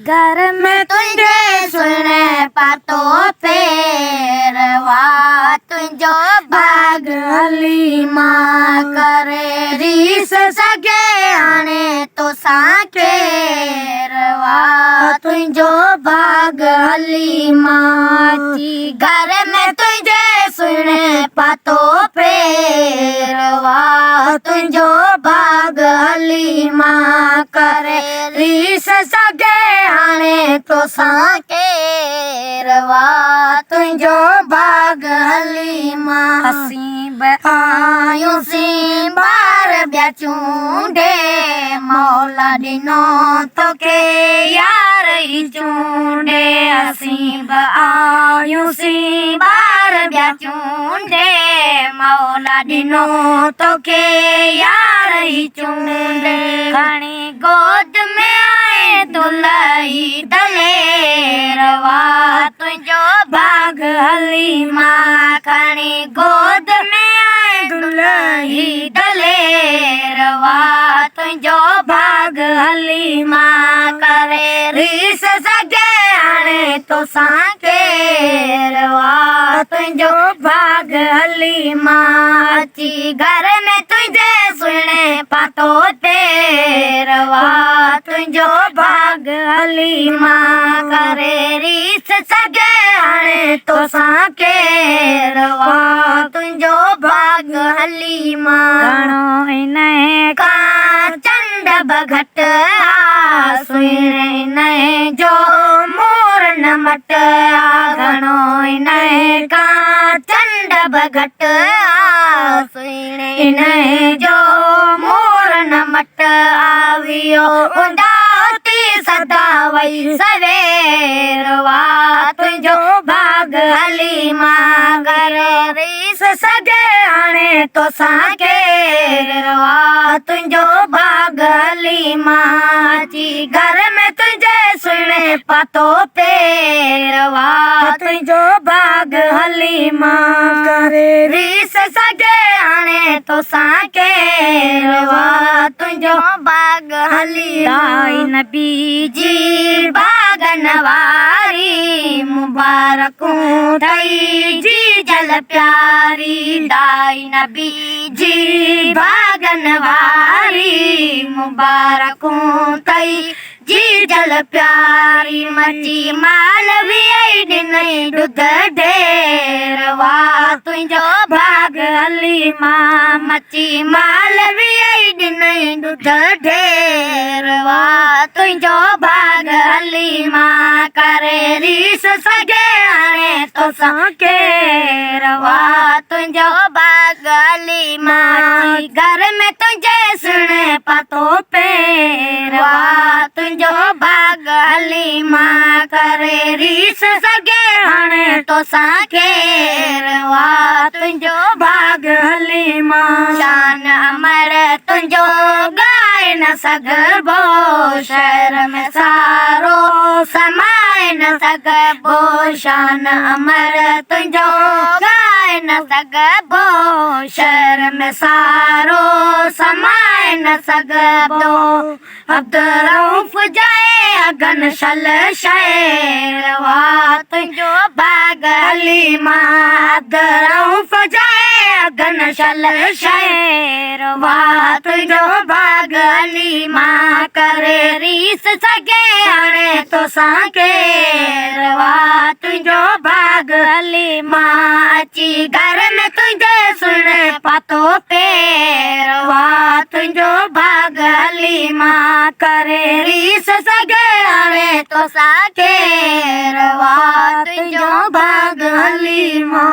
घर में तुझे सुने पातो पेरवा तुझो भाग हलीमा करे रीस सगे आने तो साकेरवा तुझो भाग हलीमा घर में तुझे सुने पातो पेरवा तुझो भाग हलीमा करे रीस सगे आने तो साकेरवा तुझो भाग हलीमा हसीब आयो सी बार ब्याचूंडे मौला दिनो तो के यार ही चूंडे हसीब आयो सी बार ब्याचूंडे मौला दिनो तो के यार ही चूंडे घणी गोद में आए दुलही दलेरवा तुझो भाग हलीमा घणी गोद में आए दुलही दलेरवा तुझो भाग हलीमा करे रीस सगे आने तो साकेरवा तुझो भाग हलीमा ची घर में तुझे सुने पातो तेरवा तुझो भाग हलीमा करे रीस सगे आने तो साकेरवा तुझो भाग हलीमा घणो इने का चंड बघट सुने ने जो मोर न मट घणो इने का चंड बघट सुने ने जो मोर न मट आवियो उदाती सदा वही सवेरवा तुझो भाग हलीमा घर रीस सगे आने तो साकेरवा तुझो भाग हलीमा जी घर में तुझे सुने पातो पेरवा तुझो भाग हलीमा करे रीस सगे आने तो साकेरवा तुझो भाग हलीमा दाई नबी जी बागनवारी मुबारकूं थई जी जल प्यारी दाई नबी जी बागनवारी मुबारकूं थई जी जल प्यारी मची मालवी आई नहीं दूध ढेरवा तुझो भाग हलीमा मची मालवी आई नहीं दूध ढेरवा तुझो भाग हलीमा करे रीस सगे आने तो साकेरवा तुझो भाग हलीमा घर में तुझे सुने पातो पेरवा तुझो भाग हलीमा करे रीस सगे आने तो साकेरवा तुझो भाग हलीमा शान अमर तुझो गाय न सगबो शहर में सारो समाए न सगबो शान अमर तुझो गाय न सगबो शहर में सारो समाए न सगबो अब्दुर्रऊफ जाए अगन शल शेरवा तुझो भाग हलीमा अब्दुर्रऊफ जाए अगन शल शेरवा तुझो भाग हलीमा करे रीस सगे आने तो साकेरवा तुझो भाग हलीमा ची घर में तुझे सुने पातो पेरवा तुझो भाग हलीमा करे रीस सगे आने तो साकेरवा तुझो भाग हलीमा।